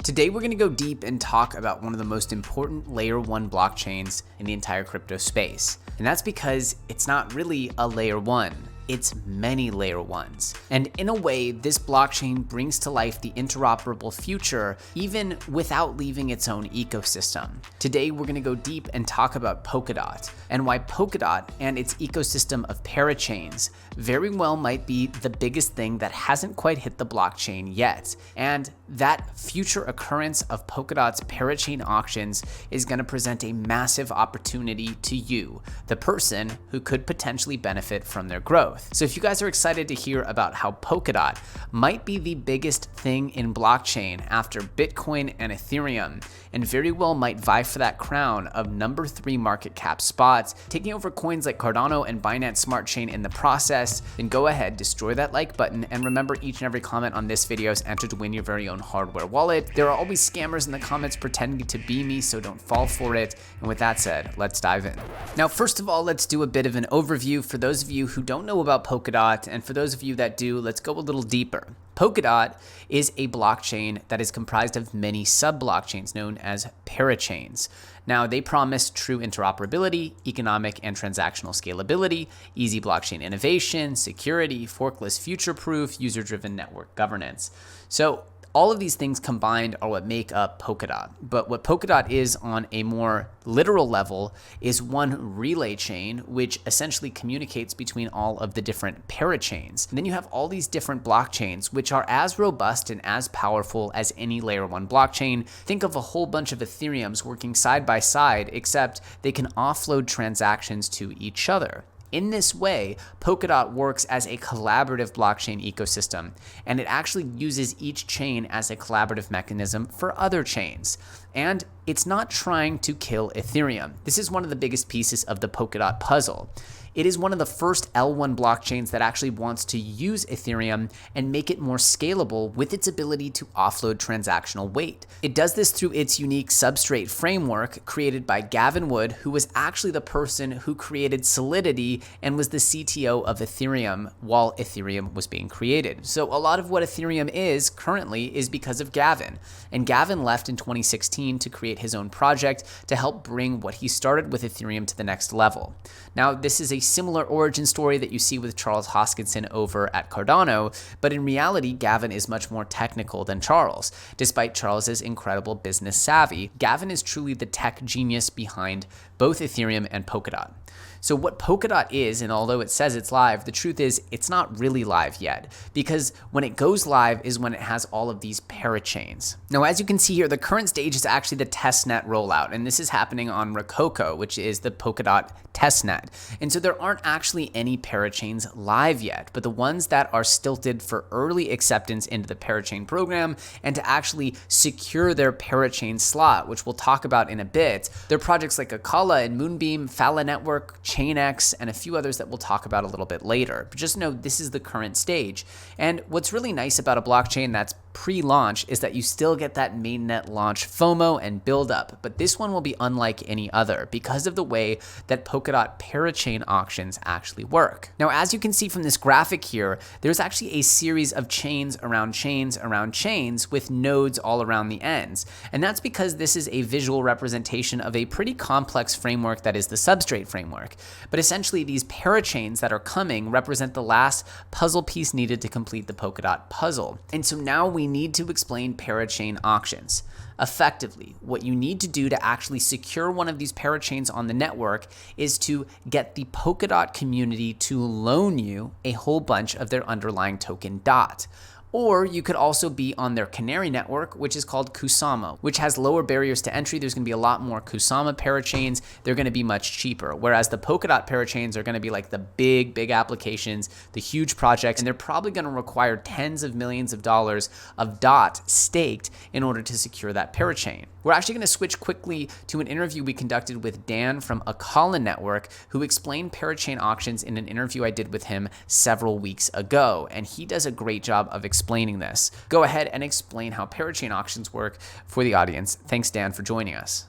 Today we're going to go deep and talk about one of the most important layer 1 blockchains in the entire crypto space. And that's because it's not really a layer 1. It's many layer 1s. And in a way, this blockchain brings to life the interoperable future even without leaving its own ecosystem. Today, we're gonna go deep and talk about Polkadot and why Polkadot and its ecosystem of parachains very well might be the biggest thing that hasn't quite hit the blockchain yet. And that future occurrence of Polkadot's parachain auctions is gonna present a massive opportunity to you, the person who could potentially benefit from their growth. So if you guys are excited to hear about how Polkadot might be the biggest thing in blockchain after Bitcoin and Ethereum, and very well might vie for that crown of number 3 market cap spots, taking over coins like Cardano and Binance Smart Chain in the process, then go ahead, destroy that like button, and remember each and every comment on this video is entered to win your very own hardware wallet. There are always scammers in the comments pretending to be me, so don't fall for it. And with that said, let's dive in. Now, first of all, let's do a bit of an overview for those of you who don't know about Polkadot, and for those of you that do, let's go a little deeper. Polkadot is a blockchain that is comprised of many sub-blockchains known as parachains. Now, they promise true interoperability, economic and transactional scalability, easy blockchain innovation, security, forkless future-proof, user-driven network governance. So all of these things combined are what make up Polkadot. But what Polkadot is on a more literal level is one relay chain, which essentially communicates between all of the different parachains. And then you have all these different blockchains, which are as robust and as powerful as any layer 1 blockchain. Think of a whole bunch of Ethereums working side by side, except they can offload transactions to each other. In this way, Polkadot works as a collaborative blockchain ecosystem, and it actually uses each chain as a collaborative mechanism for other chains. And it's not trying to kill Ethereum. This is one of the biggest pieces of the Polkadot puzzle. It is one of the first L1 blockchains that actually wants to use Ethereum and make it more scalable with its ability to offload transactional weight. It does this through its unique substrate framework created by Gavin Wood, who was actually the person who created Solidity and was the CTO of Ethereum while Ethereum was being created. So a lot of what Ethereum is currently is because of Gavin. And Gavin left in 2016 to create his own project to help bring what he started with Ethereum to the next level. Now, this is a similar origin story that you see with Charles Hoskinson over at Cardano, but in reality, Gavin is much more technical than Charles. Despite Charles's incredible business savvy, Gavin is truly the tech genius behind both Ethereum and Polkadot. So what Polkadot is, and although it says it's live, the truth is it's not really live yet, because when it goes live is when it has all of these parachains. Now, as you can see here, the current stage is actually the testnet rollout, and this is happening on Rococo, which is the Polkadot testnet. And so there aren't actually any parachains live yet, but the ones that are stilted for early acceptance into the parachain program and to actually secure their parachain slot, which we'll talk about in a bit, they're projects like Akala and Moonbeam, Fala Network, ChainX, and a few others that we'll talk about a little bit later. But just know this is the current stage. And what's really nice about a blockchain that's pre-launch is that you still get that mainnet launch FOMO and build up, but this one will be unlike any other because of the way that Polkadot parachain auctions actually work. Now, as you can see from this graphic here, there's actually a series of chains around chains around chains with nodes all around the ends. And that's because this is a visual representation of a pretty complex framework that is the substrate framework. But essentially, these parachains that are coming represent the last puzzle piece needed to complete the Polkadot puzzle. And so now we need to explain parachain auctions. Effectively, what you need to do to actually secure one of these parachains on the network is to get the Polkadot community to loan you a whole bunch of their underlying token DOT. Or you could also be on their canary network, which is called Kusama, which has lower barriers to entry. There's going to be a lot more Kusama parachains. They're going to be much cheaper. Whereas the Polkadot parachains are going to be like the big applications, the huge projects, and they're probably going to require tens of millions of dollars of DOT staked in order to secure that parachain. We're actually going to switch quickly to an interview we conducted with Dan from Akala Network, who explained parachain auctions in an interview I did with him several weeks ago. And he does a great job of explaining this. Go ahead and explain how parachain auctions work for the audience. Thanks, Dan, for joining us.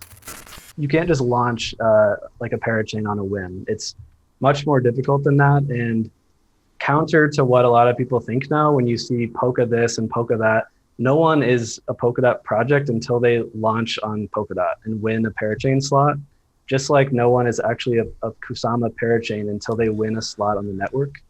You can't just launch like a parachain on a whim. It's much more difficult than that. And counter to what a lot of people think now, when you see Polka this and Polka that, no one is a Polkadot project until they launch on Polkadot and win a parachain slot, just like no one is actually a Kusama parachain until they win a slot on the network.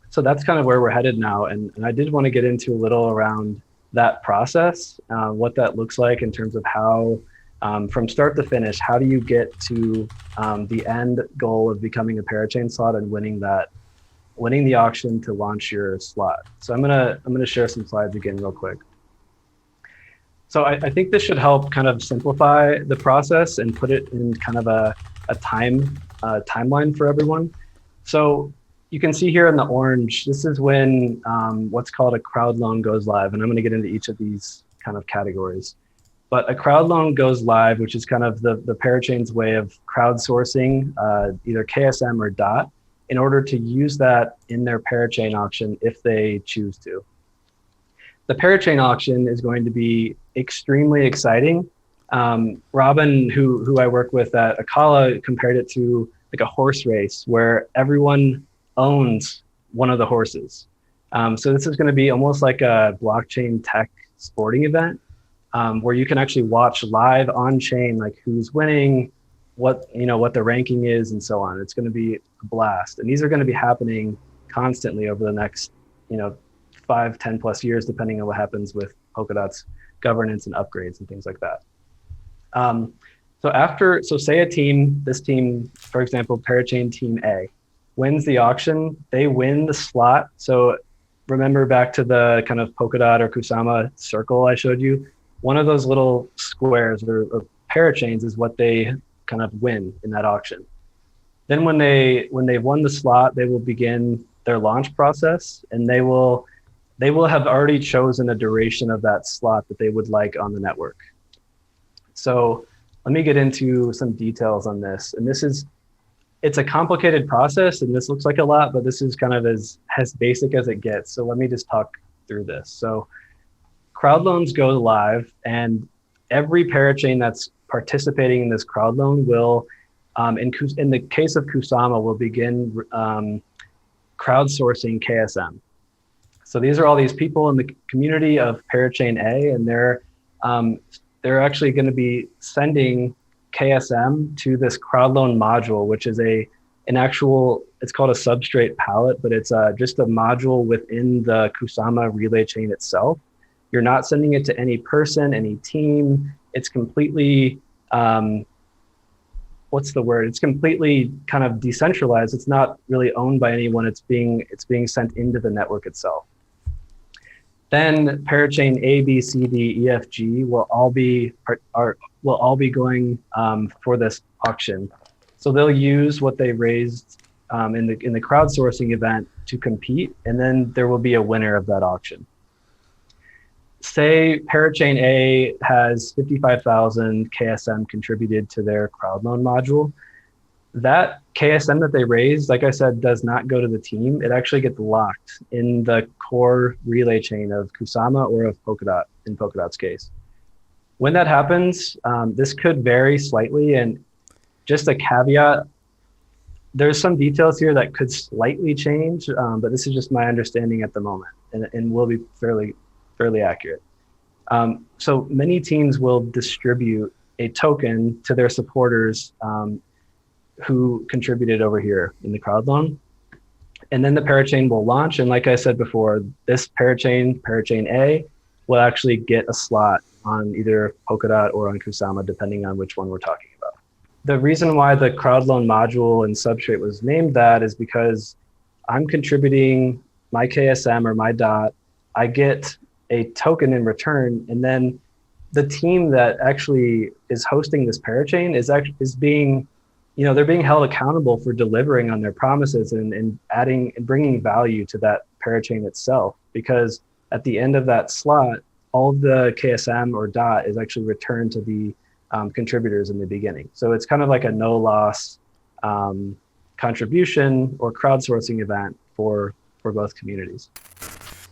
So that's kind of where we're headed now. And I did want to get into a little around that process, what that looks like in terms of how, from start to finish, how do you get to the end goal of becoming a parachain slot and winning the auction to launch your slot. So I'm gonna share some slides again real quick. So I think this should help kind of simplify the process and put it in kind of a timeline for everyone. So you can see here in the orange, this is when what's called a crowd loan goes live. And I'm gonna get into each of these kind of categories. But a crowd loan goes live, which is kind of the parachain's way of crowdsourcing either KSM or DOT in order to use that in their parachain auction if they choose to. The parachain auction is going to be extremely exciting. Robin, who I work with at Akala, compared it to like a horse race where everyone owns one of the horses. So this is going to be almost like a blockchain tech sporting event where you can actually watch live on chain, like who's winning, what the ranking is, and so on. It's going to be a blast, and these are going to be happening constantly over the next 5-10 plus years, depending on what happens with Polkadot's governance and upgrades and things like that. So say this team, for example, Parachain Team A, wins the auction, they win the slot. So remember back to the kind of Polkadot or Kusama circle I showed you, one of those little squares or parachains is what they kind of win in that auction. Then when they've won the slot, they will begin their launch process, and they will have already chosen a duration of that slot that they would like on the network. So let me get into some details on this. And it's a complicated process, and this looks like a lot, but this is kind of as basic as it gets. So let me just talk through this. So crowd loans go live, and every parachain that's participating in this crowd loan will, in the case of Kusama, will begin crowdsourcing KSM. So these are all these people in the community of Parachain A, and they're actually going to be sending KSM to this crowd loan module, which is it's called a substrate palette, but it's just a module within the Kusama relay chain itself. You're not sending it to any person, any team. It's completely, It's completely kind of decentralized. It's not really owned by anyone. It's being sent into the network itself. Then Parachain A, B, C, D, E, F, G will all be going for this auction. So they'll use what they raised in the crowdsourcing event to compete, and then there will be a winner of that auction. Say Parachain A has 55,000 KSM contributed to their crowd loan module. That KSM that they raised, like I said, does not go to the team. It actually gets locked in the core relay chain of Kusama or of Polkadot, in Polkadot's case. When that happens, this could vary slightly, and just a caveat, there's some details here that could slightly change, but this is just my understanding at the moment, and will be fairly accurate. So many teams will distribute a token to their supporters who contributed over here in the crowd loan. And then the parachain will launch. And like I said before, this Parachain A, will actually get a slot on either Polkadot or on Kusama, depending on which one we're talking about. The reason why the crowd loan module and substrate was named that is because I'm contributing my KSM or my DOT. I get a token in return, and then the team that actually is hosting this parachain is being, they're being held accountable for delivering on their promises and adding and bringing value to that parachain itself. Because at the end of that slot, all of the KSM or DOT is actually returned to the contributors in the beginning. So it's kind of like a no loss contribution or crowdsourcing event for both communities.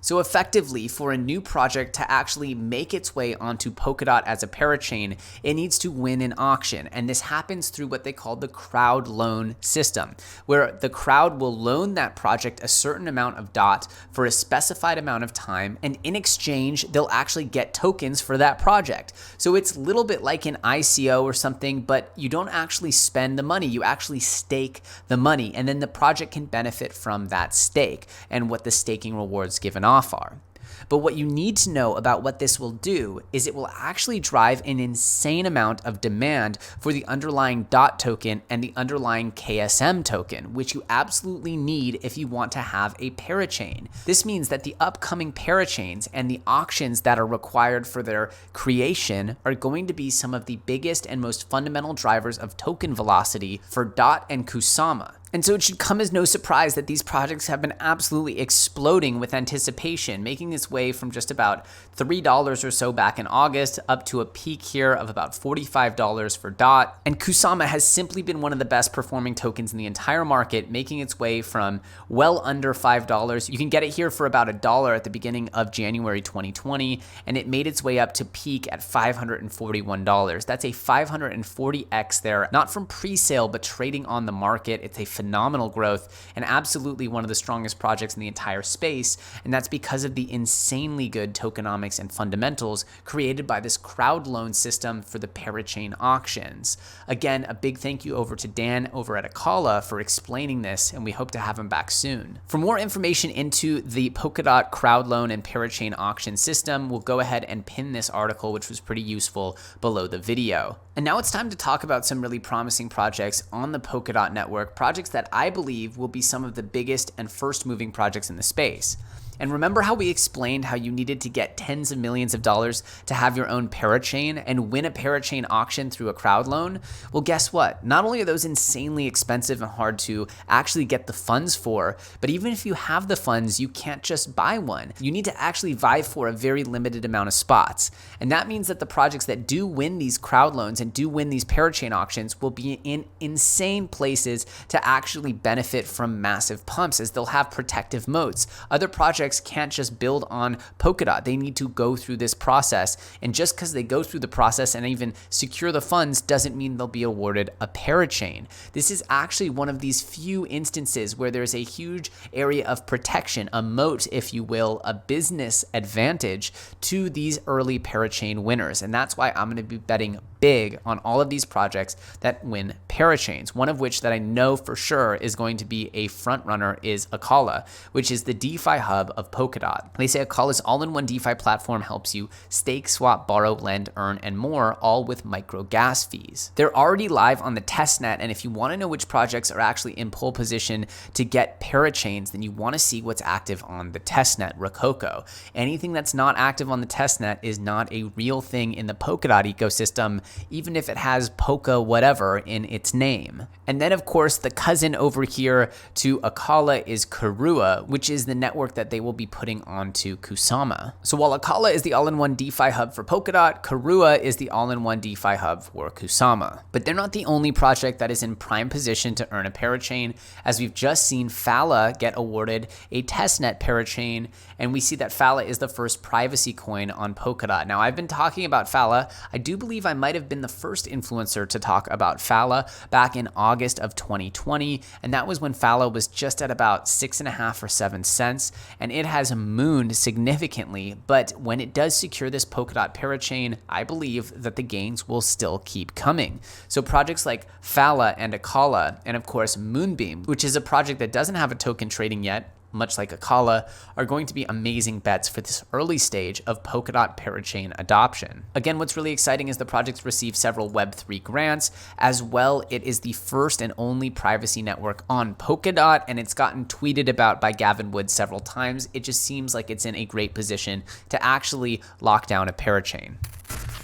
So effectively, for a new project to actually make its way onto Polkadot as a parachain, it needs to win an auction. And this happens through what they call the crowd loan system, where the crowd will loan that project a certain amount of DOT for a specified amount of time, and in exchange, they'll actually get tokens for that project. So it's a little bit like an ICO or something, but you don't actually spend the money, you actually stake the money, and then the project can benefit from that stake and what the staking rewards given off are. But what you need to know about what this will do is it will actually drive an insane amount of demand for the underlying DOT token and the underlying KSM token, which you absolutely need if you want to have a parachain. This means that the upcoming parachains and the auctions that are required for their creation are going to be some of the biggest and most fundamental drivers of token velocity for DOT and Kusama. And so it should come as no surprise that these projects have been absolutely exploding with anticipation, making its way from just about $3 or so back in August up to a peak here of about $45 for DOT. And Kusama has simply been one of the best performing tokens in the entire market, making its way from well under $5. You can get it here for about $1 at the beginning of January 2020, and it made its way up to peak at $541. That's a 540x there, not from pre-sale, but trading on the market. It's a phenomenal growth and absolutely one of the strongest projects in the entire space, and that's because of the insanely good tokenomics and fundamentals created by this crowd loan system for the parachain auctions. Again, a big thank you over to Dan over at Akala for explaining this, and we hope to have him back soon. For more information into the Polkadot crowd loan and parachain auction system, we'll go ahead and pin this article, which was pretty useful, below the video. And now it's time to talk about some really promising projects on the Polkadot network, projects that I believe will be some of the biggest and first moving projects in the space. And remember how we explained how you needed to get tens of millions of dollars to have your own parachain and win a parachain auction through a crowd loan? Well, guess what? Not only are those insanely expensive and hard to actually get the funds for, but even if you have the funds, you can't just buy one. You need to actually vie for a very limited amount of spots. And that means that the projects that do win these crowd loans and do win these parachain auctions will be in insane places to actually benefit from massive pumps, as they'll have protective moats. Other projects can't just build on Polkadot. They need to go through this process. And just because they go through the process and even secure the funds doesn't mean they'll be awarded a parachain. This is actually one of these few instances where there's a huge area of protection, a moat, if you will, a business advantage to these early parachain winners. And that's why I'm going to be betting big on all of these projects that win parachains. One of which that I know for sure is going to be a front runner is Akala, which is the DeFi hub of Polkadot. They say Akala's all-in-one DeFi platform helps you stake, swap, borrow, lend, earn, and more, all with micro gas fees. They're already live on the testnet, and if you want to know which projects are actually in pole position to get parachains, then you want to see what's active on the testnet, Rococo. Anything that's not active on the testnet is not a real thing in the Polkadot ecosystem, even if it has Polka whatever in its name. And then, of course, the cousin over here to Akala is Karua, which is the network that they will be putting onto Kusama. So while Akala is the all-in-one DeFi hub for Polkadot, Karua is the all-in-one DeFi hub for Kusama. But they're not the only project that is in prime position to earn a parachain, as we've just seen Fala get awarded a testnet parachain, and we see that Fala is the first privacy coin on Polkadot. Now, I've been talking about Fala. I do believe I might have been the first influencer to talk about Fala back in August of 2020, and that was when Fala was just at about 6.5 or 7 cents, and it has mooned significantly. But when it does secure this Polkadot parachain, I believe that the gains will still keep coming. So projects like Fala and Akala, and of course Moonbeam, which is a project that doesn't have a token trading yet, much like Akala, are going to be amazing bets for this early stage of Polkadot parachain adoption. Again, what's really exciting is the project's received several Web3 grants. As well, it is the first and only privacy network on Polkadot, and it's gotten tweeted about by Gavin Wood several times. It just seems like it's in a great position to actually lock down a parachain.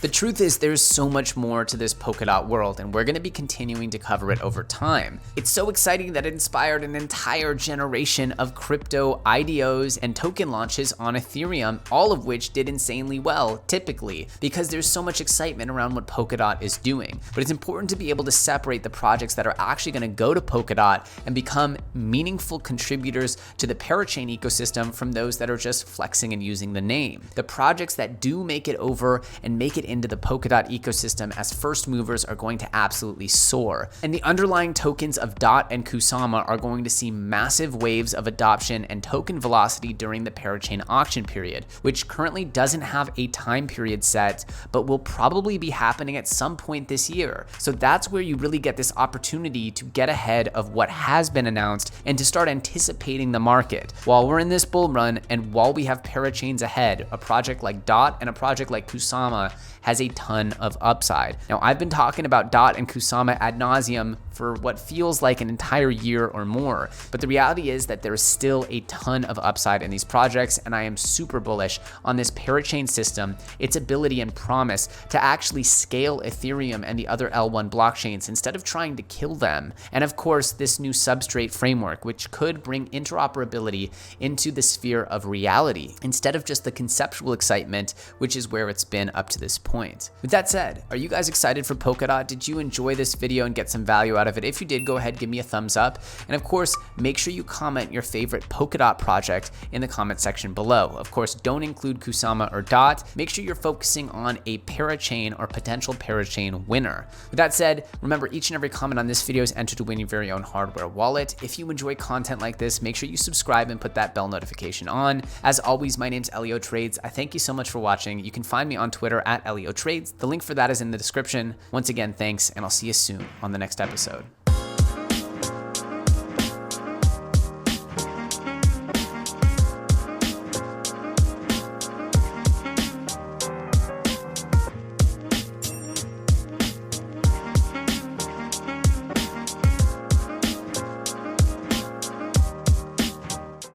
The truth is there's so much more to this Polkadot world, and we're going to be continuing to cover it over time. It's so exciting that it inspired an entire generation of crypto IDOs and token launches on Ethereum, all of which did insanely well, typically, because there's so much excitement around what Polkadot is doing. But it's important to be able to separate the projects that are actually going to go to Polkadot and become meaningful contributors to the Parachain ecosystem from those that are just flexing and using the name. The projects that do make it over and make it into the Polkadot ecosystem as first movers are going to absolutely soar. And the underlying tokens of DOT and Kusama are going to see massive waves of adoption and token velocity during the Parachain auction period, which currently doesn't have a time period set, but will probably be happening at some point this year. So that's where you really get this opportunity to get ahead of what has been announced and to start anticipating the market. While we're in this bull run and while we have parachains ahead, a project like DOT and a project like Kusama has a ton of upside. Now, I've been talking about DOT and Kusama ad nauseum for what feels like an entire year or more, but the reality is that there is still a ton of upside in these projects, and I am super bullish on this parachain system, its ability and promise to actually scale Ethereum and the other L1 blockchains instead of trying to kill them. And of course, this new substrate framework, which could bring interoperability into the sphere of reality instead of just the conceptual excitement, which is where it's been up to this point. With that said, are you guys excited for Polkadot? Did you enjoy this video and get some value out of it? If you did, go ahead, give me a thumbs up. And of course, make sure you comment your favorite Polkadot project in the comment section below. Of course, don't include Kusama or DOT. Make sure you're focusing on a parachain or potential parachain winner. With that said, remember each and every comment on this video is entered to win your very own hardware wallet. If you enjoy content like this, make sure you subscribe and put that bell notification on. As always, my name's Elio Trades. I thank you so much for watching. You can find me on Twitter at Elio Trades. The link for that is in the description. Once again, thanks, and I'll see you soon on the next episode.